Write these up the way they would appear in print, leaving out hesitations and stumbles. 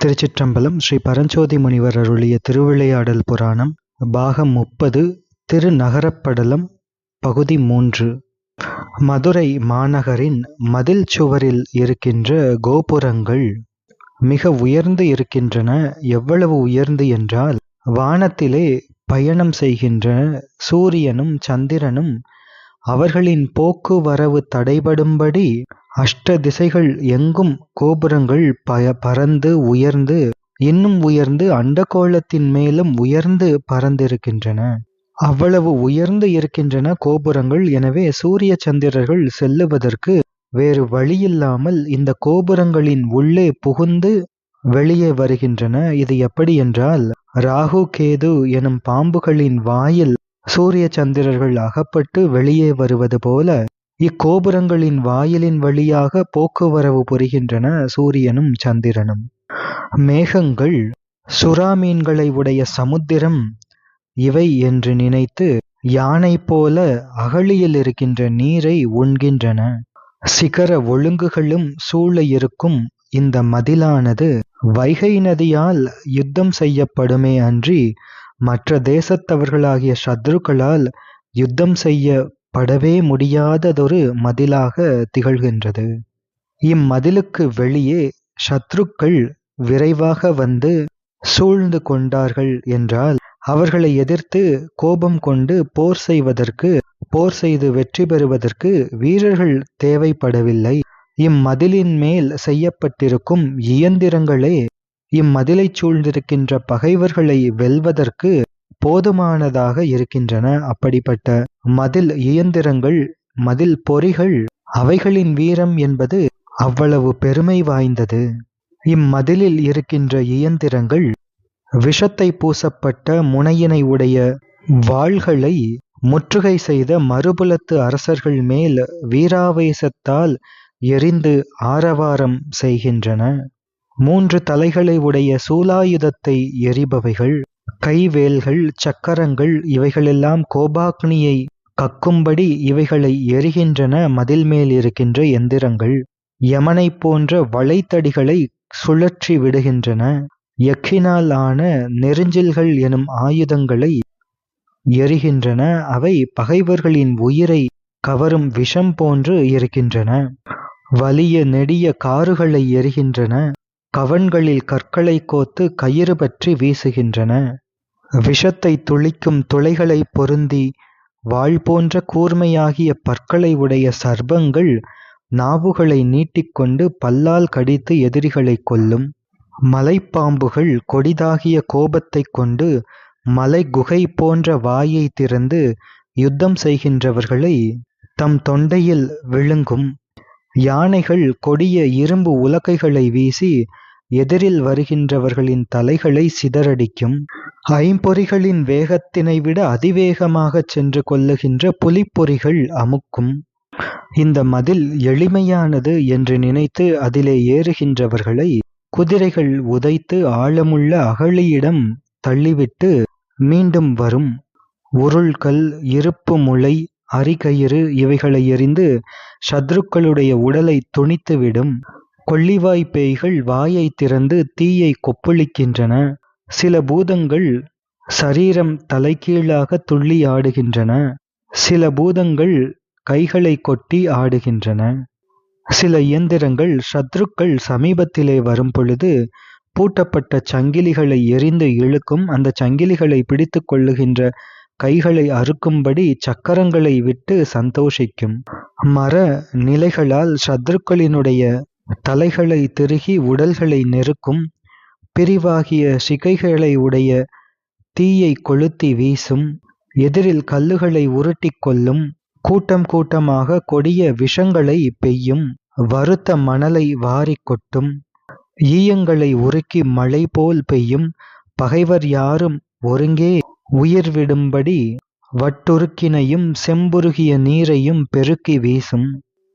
திருச்சிற்றம்பலம். ஸ்ரீ பரஞ்சோதி முனிவர் அருளிய திருவிளையாடல் புராணம் பாகம் 30 திருநகரப்படலம் பகுதி 3. மதுரை மாநகரின் மதில் சுவரில் இருக்கின்ற கோபுரங்கள் மிக உயர்ந்து இருக்கின்றன. எவ்வளவு உயர்ந்து என்றால், வானத்திலே பயணம் செய்கின்ற சூரியனும் சந்திரனும் அவர்களின் போக்குவரவு தடைபடும்படி அஷ்ட திசைகள் எங்கும் கோபுரங்கள் பறந்து உயர்ந்து இன்னும் உயர்ந்து அண்டகோளத்தின் மேலும் உயர்ந்து பறந்திருக்கின்றன. அவ்வளவு உயர்ந்து இருக்கின்றன கோபுரங்கள். எனவே சூரிய சந்திரர்கள் செல்லுவதற்கு வேறு வழியில்லாமல் இந்த கோபுரங்களின் உள்ளே புகுந்து வெளியே வருகின்றன. இது எப்படி என்றால், ராகு கேது எனும் பாம்புகளின் வாயில் சூரிய சந்திரர்கள் அகப்பட்டு வெளியே வருவது போல இக்கோபுரங்களின் வாயிலின் வழியாக போக்குவரவு புரிகின்றன சூரியனும் சந்திரனும். மேகங்கள் சுறாமீன்களை உடைய சமுத்திரம் இவை என்று நினைத்து யானை போல அகழியில் இருக்கின்ற நீரை உண்கின்றன. சிகர ஒழுங்குகளும் சூழ இருக்கும் இந்த மதிலானது வைகை நதியால் யுத்தம் செய்யப்படுமே அன்றி மற்ற தேசத்தவர்களாகிய சத்ருக்களால் யுத்தம் செய்யப்படவே முடியாததொரு மதிலாக திகழ்கின்றது. இம்மதிலுக்கு வெளியே சத்ருக்கள் விரைவாக வந்து சூழ்ந்து கொண்டார்கள் என்றால் அவர்களை எதிர்த்து கோபம் கொண்டு போர் செய்து வெற்றி பெறுவதற்கு வீரர்கள் தேவைப்படவில்லை. இம்மதிலின் மேல் செய்யப்பட்டிருக்கும் இயந்திரங்களே இம்மதிலை சூழ்ந்திருக்கின்ற பகைவர்களை வெல்வதற்கு போதுமானதாக இருக்கின்றன. அப்படிப்பட்ட மதில் இயந்திரங்கள், மதில் பொறிகள், அவைகளின் வீரம் என்பது அவ்வளவு பெருமை வாய்ந்தது. இம்மதிலில் இருக்கின்ற இயந்திரங்கள் விஷத்தை பூசப்பட்ட முனையினை உடைய வாள்களை முற்றுகை செய்த மறுபுலத்து அரசர்கள் மேல் வீராவேசத்தால் எரிந்து ஆரவாரம் செய்கின்றன. 3 தலைகளை உடைய சூலாயுதத்தை எரிபவைகள், கைவேல்கள், சக்கரங்கள் இவைகளெல்லாம் கோபாக்னியை கக்கும்படி இவைகளை எரிகின்றன. மதில் மேல் இருக்கின்ற எந்திரங்கள் யமனை போன்ற வளைத்தடிகளை சுழற்றி விடுகின்றன. எக்கினால் ஆன நெருஞ்சில்கள் எனும் ஆயுதங்களை எரிகின்றன. அவை பகைவர்களின் உயிரை கவரும் விஷம் போன்று இருக்கின்றன. வலிய நெடிய காறுகளை எரிகின்றன. கவன்களில் கற்களை கோத்து கயிறு பற்றி வீசுகின்றன. விஷத்தை துளிக்கும் துளைகளை பொருந்தி வாள் போன்ற கூர்மையாகிய பற்களை உடைய சர்ப்பங்கள் நாவுகளை நீட்டிக்கொண்டு பல்லால் கடித்து எதிரிகளை கொல்லும். மலைப்பாம்புகள் கொடிதாகிய கோபத்தை கொண்டு மலை குகை போன்ற வாயை திறந்து யுத்தம் செய்கின்றவர்களை தம் தொண்டையில் விழுங்கும். யானைகள் கொடிய இரும்பு உலக்கைகளை வீசி எதிரில் வருகின்றவர்களின் தலைகளை சிதறடிக்கும். ஐம்பொறிகளின் வேகத்தினை விட அதிவேகமாக சென்று கொல்லுகின்ற புலிப்பொறிகள் அமுக்கும். இந்த மதில் எளிமையானது என்று நினைத்து அதிலே ஏறுகின்றவர்களை குதிரைகள் உதைத்து ஆழமுள்ள அகழியிடம் தள்ளிவிட்டு மீண்டும் வரும். உருள்கல், இருப்பு முளை, அரிகயிறு இவைகளை எறிந்து சத்ருக்களுடைய உடலை துணித்துவிடும். கொள்ளிவாய் பேய்கள் வாயை திறந்து தீயை கொப்பளிக்கின்றன. சில பூதங்கள் சரீரம் தலைகீழாக துள்ளி ஆடுகின்றன. சில பூதங்கள் கைகளை கொட்டி ஆடுகின்றன. சில இயந்திரங்கள் சத்ருக்கள் சமீபத்திலே வரும் பொழுது பூட்டப்பட்ட சங்கிலிகளை எரிந்து இழுக்கும். அந்த சங்கிலிகளை பிடித்து கொள்ளுகின்ற கைகளை அறுக்கும்படி சக்கரங்களை விட்டு சந்தோஷிக்கும். மர நிலைகளால் சத்ருக்களினுடைய தலைகளை திருகி உடல்களை நெருக்கும். பிரிவாகிய சிகைகளை உடைய தீயை கொளுத்தி வீசும். எதிரில் கல்லுகளை உருட்டி கொள்ளும். கூட்டம் கூட்டமாக கொடிய விஷங்களை பெய்யும். வறுத்த மணலை வாரி கொட்டும். ஈயங்களை உருக்கி மழை போல் பெய்யும். பகைவர் யாரும் ஒருங்கே உயிர் விடும்படி வட்டுருக்கினையும் செம்புருகிய நீரையும் பெருக்கி வீசும்.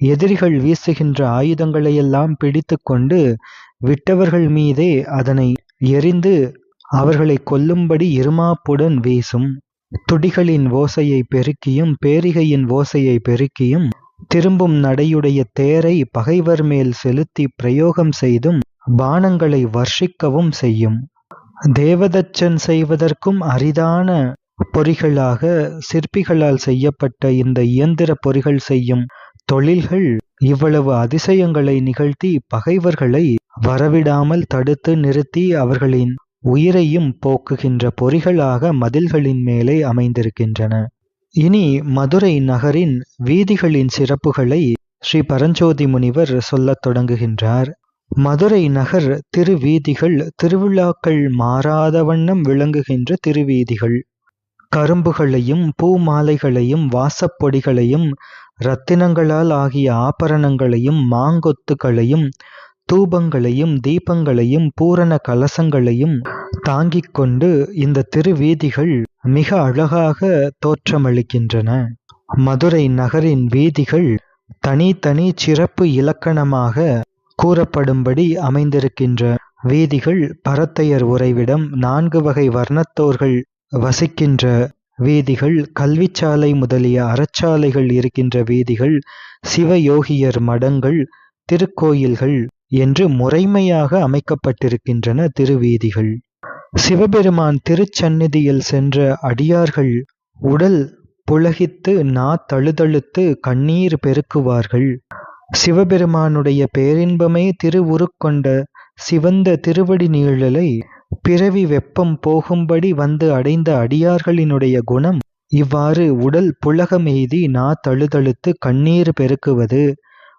எதிரிகள் வீசுகின்ற ஆயுதங்களையெல்லாம் பிடித்து கொண்டு விட்டவர்கள் மீதே அதனை எரிந்து அவர்களை கொல்லும்படி இருமாப்புடன் வீசும். துடிகளின் ஓசையை பெருக்கியும் பேரிகையின் ஓசையை பெருக்கியும் திரும்பும் நடையுடைய தேரை பகைவர் மேல் செலுத்தி பிரயோகம் செய்தும் பானங்களை வர்ஷிக்கவும் செய்யும். தேவதச்சன் செய்வதற்கும் அரிதான பொறிகளாக சிற்பிகளால் செய்யப்பட்ட இந்த இயந்திர பொறிகள் செய்யும் தொழில்கள் இவ்வளவு அதிசயங்களை நிகழ்த்தி பகைவர்களை வரவிடாமல் தடுத்து நிறுத்தி அவர்களின் உயிரையும் போக்குகின்ற பொறிகளாக மதில்களின் மேலே அமைந்திருக்கின்றன. இனி மதுரை நகரின் வீதிகளின் சிறப்புகளை ஸ்ரீ பரஞ்சோதி முனிவர் சொல்லத் தொடங்குகின்றார். மதுரை நகர் திருவீதிகள் திருவிழாக்கள் மாறாத வண்ணம் விளங்குகின்ற திருவீதிகள். கரும்புகளையும் பூ மாலைகளையும் வாசப்பொடிகளையும் இரத்தினங்களால் ஆகிய ஆபரணங்களையும் மாங்கொத்துகளையும் தூபங்களையும் தீபங்களையும் பூரண கலசங்களையும் தாங்கிக் கொண்டு இந்த திருவீதிகள் மிக அழகாக தோற்றமளிக்கின்றன. மதுரை நகரின் வீதிகள் தனித்தனி சிறப்பு இலக்கணமாக கூறப்படும்படி அமைந்திருக்கின்ற வீதிகள். பரத்தையர் உறைவிடம், 4 வகை வர்ணத்தோர்கள் வசிக்கின்ற வீதிகள், கல்விச்சாலை முதலிய அறச்சாலைகள் இருக்கின்ற வீதிகள், சிவயோகியர் மடங்கள், திருக்கோயில்கள் என்று முறைமையாக அமைக்கப்பட்டிருக்கின்றன திருவீதிகள். சிவபெருமான் திருச்சந்நிதியில் சென்ற அடியார்கள் உடல் புளகித்து தழுதழுத்து கண்ணீர் பெருக்குவார்கள். சிவபெருமானுடைய பேரின்பமே திருவுருக்கொண்ட சிவந்த திருவடி நீழலை பிறவி வெப்பம் போகும்படி வந்து அடைந்த அடியார்களினுடைய குணம் இவ்வாறு உடல் புளகமெய்தி தழுதழுத்து கண்ணீர் பெருக்குவது.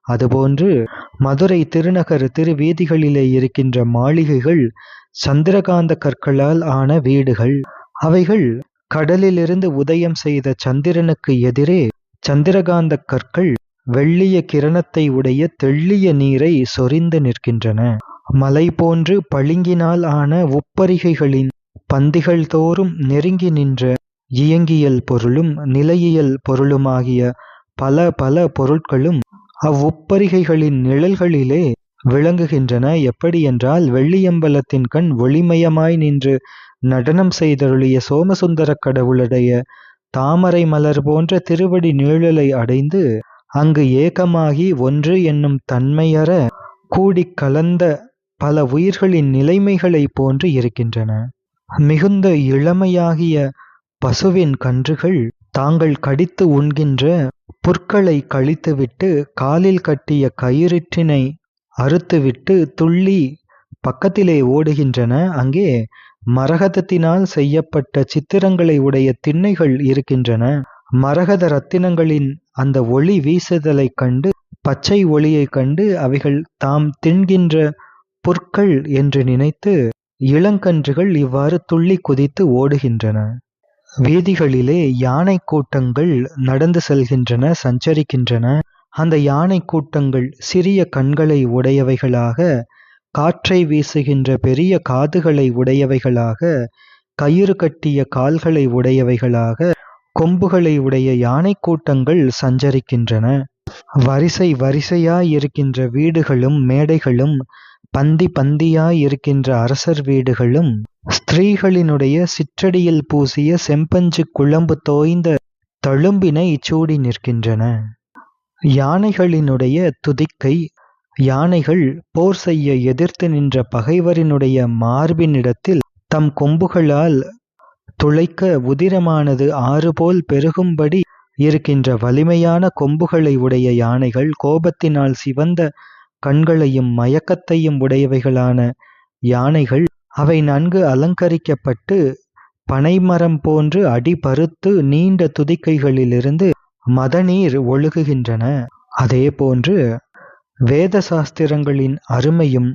அதுபோன்று மதுரை திருநகர் திருவீதிகளிலே இருக்கின்ற மாளிகைகள் சந்திரகாந்த கற்களால் ஆன வீடுகள். அவைகள் கடலிலிருந்து உதயம் செய்த சந்திரனுக்கு எதிரே சந்திரகாந்த கற்கள் வெள்ளிய கிரணத்தை உடைய தெள்ளிய நீரை சொரிந்து நிற்கின்றன. மலை போன்று பளிங்கினால் ஆன உப்பரிகைகளின் பந்திகள் தோறும் நெருங்கி நின்ற இயங்கியல் பொருளும் நிலையியல் பொருளுமாகிய பல பல பொருட்களும் அவ்வுப்பரிகைகளின் நிழல்களிலே விளங்குகின்றன. எப்படி என்றால், வெள்ளியம்பலத்தின் கண் ஒளிமயமாய் நின்று நடனம் செய்தருளிய சோமசுந்தர கடவுளுடைய தாமரை மலர் போன்ற திருவடி நீழலை அடைந்து அங்கு ஏகமாகி ஒன்று என்னும் தன்மையற கூடிக் கலந்த பல உயிர்களின் நிலைமைகளை போன்று இருக்கின்றன. மிகுந்த இளமையாகிய பசுவின் கன்றுகள் தாங்கள் கடித்து உண்கின்ற புற்களை கழித்துவிட்டு காலில் கட்டிய கயிற்றினை அறுத்துவிட்டு துள்ளி பக்கத்திலே ஓடுகின்றன. அங்கே மரகதத்தினால் செய்யப்பட்ட சித்திரங்களை உடைய திண்ணைகள் இருக்கின்றன. மரகத ரத்தினங்களின் அந்த ஒளி வீசுதலைக் கண்டு, பச்சை ஒளியைக் கண்டு அவைகள் தாம் தின்கின்ற புற்கள் என்று நினைத்து இளங்கன்றுகள் இவ்வாறு துள்ளி குதித்து ஓடுகின்றன. வீதிகளிலே யானை கூட்டங்கள் நடந்து செல்கின்றன, சஞ்சரிக்கின்றன. அந்த யானை கூட்டங்கள் சிறிய கண்களை உடையவைகளாக, காற்றை வீசுகின்ற பெரிய காதுகளை உடையவைகளாக, கயிறு கட்டிய கால்களை உடையவைகளாக, கொம்புகளை உடைய யானை கூட்டங்கள் சஞ்சரிக்கின்றன. வரிசை வரிசையாயிருக்கின்ற வீடுகளும் மேடைகளும், பந்தி பந்தியாயிருக்கின்ற அரசர் வீடுகளும், ஸ்திரீகளினுடைய சிற்றடியில் பூசிய செம்பஞ்சு குழம்பு தோய்ந்த தழும்பினை சூடி நிற்கின்றன. யானைகளினுடைய துதிக்கை, யானைகள் போர் செய்ய எதிர்த்து நின்ற பகைவரினுடைய மார்பினிடத்தில் தம் கொம்புகளால் துளைக்க உதிரமானது ஆறுபோல் பெருகும்படி இருக்கின்ற வலிமையான கொம்புகளை உடைய யானைகள், கோபத்தினால் சிவந்த கண்களையும் மயக்கத்தையும் உடையவைகளான யானைகள். அவை நன்கு அலங்கரிக்கப்பட்டு பனைமரம் போன்று அடிபருத்து நீண்ட துதிக்கைகளிலிருந்து மதநீர் ஒழுகுகின்றன. அதே போன்று வேத சாஸ்திரங்களின் அருமையும்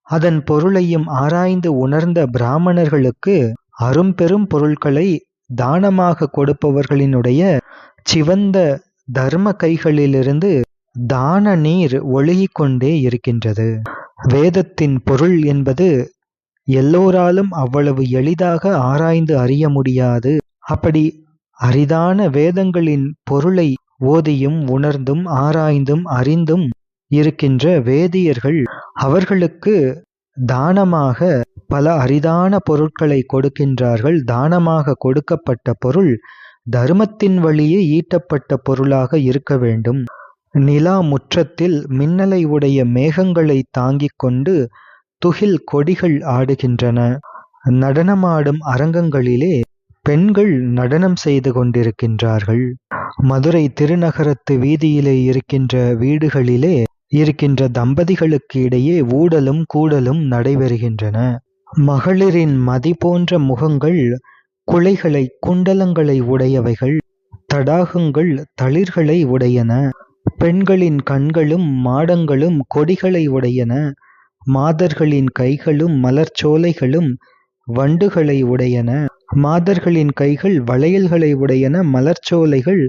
அதன் பொருளையும் ஆராய்ந்து உணர்ந்த பிராமணர்களுக்கு அரும்பெரும் பொருட்களை தானமாக கொடுப்பவர்களினுடைய சிவந்த தர்ம கைகளிலிருந்து தான நீர் ஒழுகிக் கொண்டே இருக்கின்றது. வேதத்தின் பொருள் என்பது எல்லோராலும் அவ்வளவு எளிதாக ஆராய்ந்து அறிய முடியாது. அப்படி அரிதான வேதங்களின் பொருளை ஓதியும் உணர்ந்தும் ஆராய்ந்தும் அறிந்தும் இருக்கின்ற வேதியர்கள் அவர்களுக்கு தானமாக பல அரிதான பொருட்களை கொடுக்கின்றார்கள். தானமாக கொடுக்கப்பட்ட பொருள் தர்மத்தின் வழியே ஈட்டப்பட்ட பொருளாக இருக்க வேண்டும். நிலா முற்றத்தில் மின்னலை உடைய மேகங்களை தாங்கிக் கொண்டு துகில் கொடிகள் ஆடுகின்றன. நடனமாடும் அரங்கங்களிலே பெண்கள் நடனம் செய்து கொண்டிருக்கின்றார்கள். மதுரை திருநகரத்து வீதியிலே இருக்கின்ற வீடுகளிலே இருக்கின்ற தம்பதிகளுக்கு இடையே ஊடலும் கூடலும் நடைபெறுகின்றன. மகளிரின் மதி போன்ற முகங்கள் குலைகளை குண்டலங்களை உடையவைகள், தடாகங்கள் தளிர்களை உடையன. பெண்களின் கண்களும் மாடங்களும் கொடிகளை உடையன. மாதர்களின் கைகளும் மலர்ச்சோலைகளும் வண்டுகளை உடையன. மாதர்களின் கைகள் வளையல்களை உடையன, மலர்ச்சோலைகள்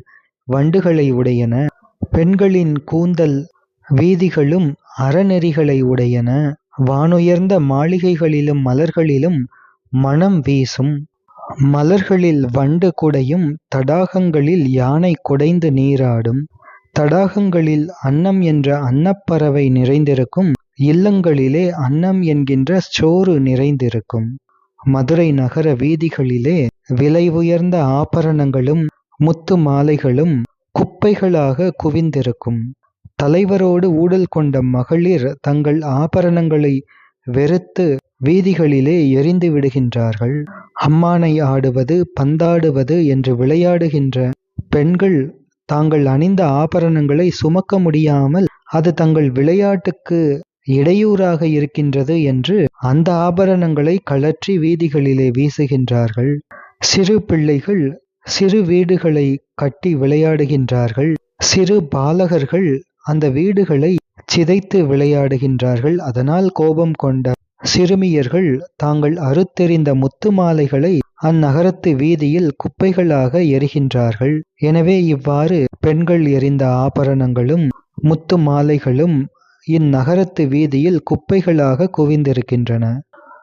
வண்டுகளை உடையன. பெண்களின் கூந்தல் வீதிகளும் அறநெறிகளை உடையன. வானுயர்ந்த மாளிகைகளிலும் மலர்களிலும் மனம் வீசும். மலர்களில் வண்டு குடையும், தடாகங்களில் யானை குடைந்து நீராடும். தடாகங்களில் அன்னம் என்ற அன்னப்பறவை நிறைந்திருக்கும். இல்லங்களிலே அன்னம் என்கின்ற சோறு நிறைந்திருக்கும். மதுரை நகர வீதிகளிலே விலை உயர்ந்த ஆபரணங்களும் முத்து மாலைகளும் குப்பைகளாக குவிந்திருக்கும். தலைவரோடு ஊடல் கொண்ட மகளிர் தங்கள் ஆபரணங்களை வெறுத்து வீதிகளிலே எரிந்து விடுகின்றார்கள். அம்மானை ஆடுவது பந்தாடுவது என்று விளையாடுகின்ற பெண்கள் தாங்கள் அணிந்த ஆபரணங்களை சுமக்க முடியாமல் அது தங்கள் விளையாட்டுக்கு இடையூறாக இருக்கின்றது என்று அந்த ஆபரணங்களை கழற்றி வீதிகளிலே வீசுகின்றார்கள். சிறு பிள்ளைகள் சிறு வீடுகளை கட்டி விளையாடுகின்றார்கள். சிறு பாலகர்கள் அந்த வீடுகளை சிதைத்து விளையாடுகின்றார்கள். அதனால் கோபம் கொண்ட சிறுமியர்கள் தாங்கள் அறுத்தெறிந்த முத்து மாலைகளை அந்நகரத்து வீதியில் குப்பைகளாக எரிகின்றார்கள். எனவே இவ்வாறு பெண்கள் எறிந்த ஆபரணங்களும் முத்து மாலைகளும் இந்நகரத்து வீதியில் குப்பைகளாக குவிந்திருக்கின்றன.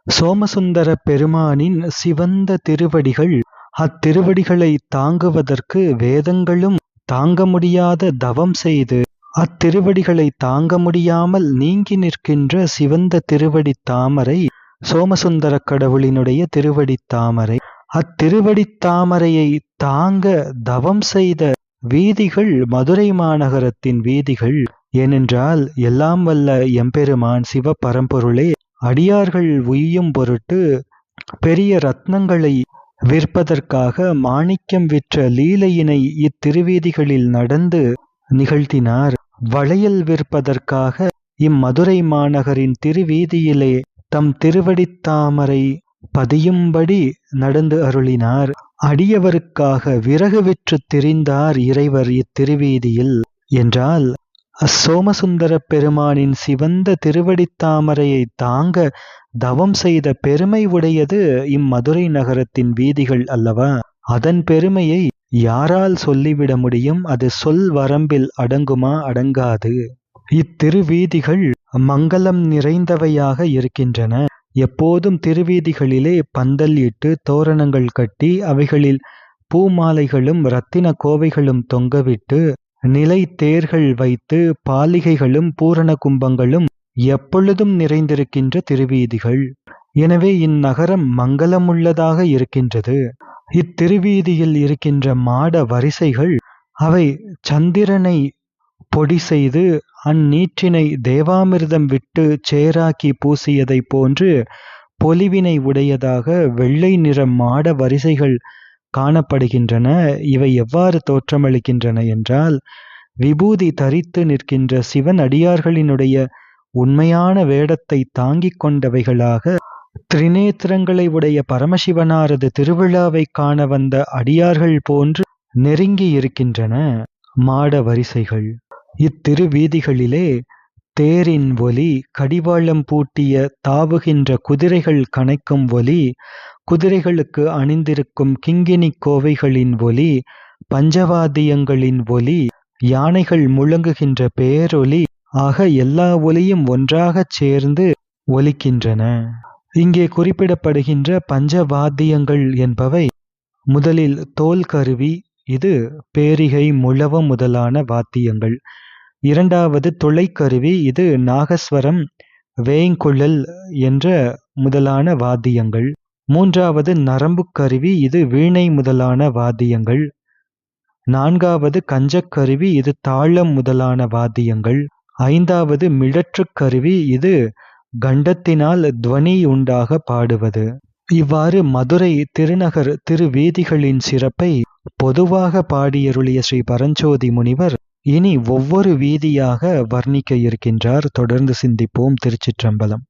சோமசுந்தர பெருமானின் சிவந்த திருவடிகள், அத்திருவடிகளை தாங்குவதற்கு வேதங்களும் தாங்க முடியாத தவம் செய்து அத்திருவடிகளை தாங்க முடியாமல் நீங்கி நிற்கின்ற சிவந்த திருவடி தாமரை சோமசுந்தர கடவுளினுடைய திருவடி தாமரை. அத்திருவடி தாமரையை தாங்க தவம் செய்த வீதிகள் மதுரை மாநகரத்தின் வீதிகள். ஏனென்றால் எல்லாம் வல்ல எம்பெருமான் சிவ பரம்பொருளே அடியார்கள் உய்யும் பொருட்டு பெரிய ரத்னங்களை விற்பதற்காக மாணிக்கம் விற்ற லீலையினை இத்திருவீதிகளில் நடந்து நிகழ்த்தினார். வளையல் விற்பதற்காக இம்மதுரை மாநகரின் திருவீதியிலே தம் திருவடித்தாமரை பதியும்படி நடந்து அருளினார். அடியவருக்காக விறகு விற்று திரிந்தார் இறைவர் இத்திருவீதியில் என்றால் சோமசுந்தர பெருமானின் சிவந்த திருவடித்தாமரையை தாங்க தவம் செய்த பெருமை உடையது இம்மதுரை நகரத்தின் வீதிகள் அல்லவா? அதன் பெருமையை யாரால் சொல்லிவிட முடியும்? அது சொல் வரம்பில் அடங்குமா? அடங்காது. இத்திருவீதிகள் மங்களம் நிறைந்தவையாக இருக்கின்றன. எப்போதும் திருவீதிகளிலே பந்தல் இட்டு தோரணங்கள் கட்டி அவைகளில் பூமாலைகளும் இரத்தின கோவைகளும் தொங்கவிட்டு நிலை தேர்கள் வைத்து பாலிகைகளும் பூரண கும்பங்களும் எப்பொழுதும் நிறைந்திருக்கின்ற திருவீதிகள். எனவே இந்நகரம் மங்களமுள்ளதாக இருக்கின்றது. இத்திருவீதியில் இருக்கின்ற மாட வரிசைகள் அவை சந்திரனை பொடி செய்து அந்நீற்றினை தேவாமிர்தம் விட்டு சேராக்கி பூசியதை போன்று பொலிவினை உடையதாக வெள்ளை நிற மாட வரிசைகள் காணப்படுகின்றன. இவை எவ்வாறு தோற்றமளிக்கின்றன என்றால் விபூதி தரித்து நிற்கின்ற சிவன் அடியார்களினுடைய உண்மையான வேடத்தை தாங்கிக் கொண்டவைகளாக திரிநேத்திரங்களை உடைய பரமசிவனாரது திருவிழாவை காண வந்த அடியார்கள் போன்று நெருங்கி இருக்கின்றன மாட வரிசைகள். இத்திருவீதிகளிலே தேரின் ஒலி, கடிவாளம் பூட்டிய தாவுகின்ற குதிரைகள் கனைக்கும் ஒலி, குதிரைகளுக்கு அணிந்திருக்கும் கிங்கினி கோவைகளின் ஒலி, பஞ்சவாத்தியங்களின் ஒலி, யானைகள் முழங்குகின்ற பேரொலி ஆக எல்லா ஒலியும் ஒன்றாகச் சேர்ந்து ஒலிக்கின்றன. இங்கே குறிப்பிடப்படுகின்ற பஞ்சவாத்தியங்கள் என்பவை முதலில் தோல் கருவி, இது பேரிகை முழவம் முதலான வாத்தியங்கள். இரண்டாவது துளைக்கருவி, இது நாகஸ்வரம் வேங்குழல் என்ற முதலான வாத்தியங்கள். மூன்றாவது நரம்பு கருவி, இது வீணை முதலான வாத்தியங்கள். நான்காவது கஞ்சக்கருவி, இது தாளம் முதலான வாத்தியங்கள். ஐந்தாவது மிழற்று கருவி, இது கண்டத்தினால் துவனி உண்டாக பாடுவது. இவ்வாறு மதுரை திருநகர் திருவீதிகளின் சிறப்பை பொதுவாக பாடியருளிய ஸ்ரீ பரஞ்சோதி முனிவர் இனி ஒவ்வொரு வீதியாக வர்ணிக்க இருக்கின்றார். தொடர்ந்து சிந்திப்போம். திருச்சிற்றம்பலம்.